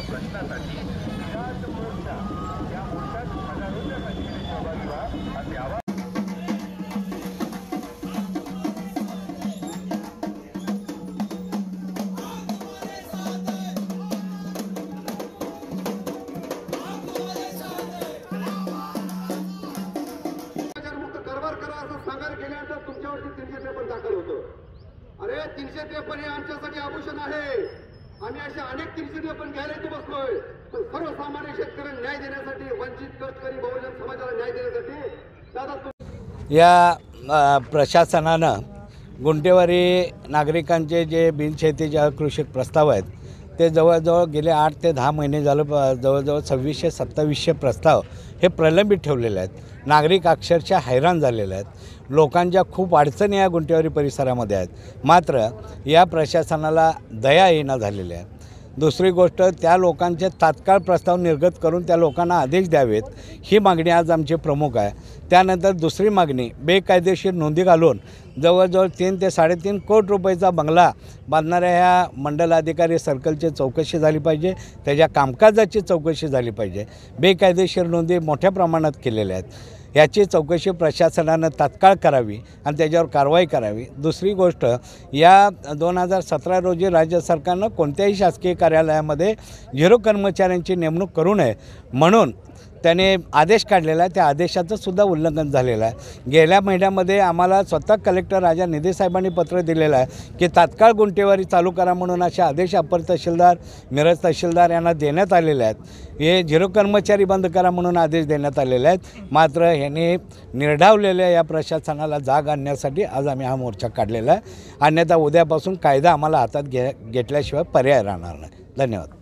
या प्रश्नासाठी विराट मोर्चा या मोर्चात हजारोच्या संख्येने सहभागी व्हा असे आवाहन सांगायला गेल्यानंतर तुमच्यावरती 353 दाखल होतं। अरे 353 हे आमच्यासाठी आभूषण आहे। आम्ही अशा अनेक 353 घ्यायला इथे बसलोय, पण सर्वसामान्य शेतकऱ्यांना न्याय देण्यासाठी, वंचित कष्टकरी बहुजन समाजाला न्याय देण्यासाठी दादा या प्रशासनानं गुंठेवारी नागरिकांचे जे बिनशेतीचे अकृषिक प्रस्ताव आहेत ते जवळजवळ गेले 8 ते 10 महिने झालं जवळजवळ 2600-2700 प्रस्ताव हे प्रलंबित ठेवलेले आहेत। नागरिक अक्षरशः हैराण झालेले आहेत। लोकांच्या खूप अडचणी या गुंठेवारी परिसरामध्ये आहेत, मात्र या प्रशासनाला दया येणं झालेली आहे। दुसरी गोष्ट, त्या लोकांचे तात्काळ प्रस्ताव निर्गत करून त्या लोकांना आदेश द्यावेत ही मागणी आज आमची प्रमुख आहे। त्यानंतर दुसरी मागणी, बेकायदेशीर नोंदी घालून जवळजवळ 3 ते 3.5 कोटी रुपयाचा बंगला बांधणाऱ्या ह्या मंडलाधिकारी सर्कलची चौकशी झाली पाहिजे, त्याच्या कामकाजाची चौकशी झाली पाहिजे। बेकायदेशीर नोंदी मोठ्या प्रमाणात केलेल्या आहेत, याची चौकशी प्रशासनानं तात्काळ करावी आणि त्याच्यावर कारवाई करावी। दुसरी गोष्ट, या 2017 रोजी राज्य सरकारनं कोणत्याही शासकीय कार्यालयामध्ये 0 कर्मचाऱ्यांची नेमणूक करू नये म्हणून त्याने आदेश काढलेला आहे। त्या आदेशाचं सुद्धा उल्लंघन झालेलं आहे। गेल्या महिन्यामध्ये आम्हाला स्वतः कलेक्टर राजा निधे साहेबांनी पत्र दिलेलं आहे की तात्काळ गुंठेवारी चालू करा म्हणून असे आदेश अपर तहसीलदार, मिरज तहसीलदार यांना देण्यात आलेले आहेत। हे 0 कर्मचारी बंद करा म्हणून आदेश देण्यात आलेले आहेत, मात्र ह्यांनी निर्ढावलेल्या या प्रशासनाला जाग आणण्यासाठी आज आम्ही हा मोर्चा काढलेला आहे। अन्यथा उद्यापासून कायदा आम्हाला हातात घेतल्याशिवाय पर्याय राहणार नाही। धन्यवाद।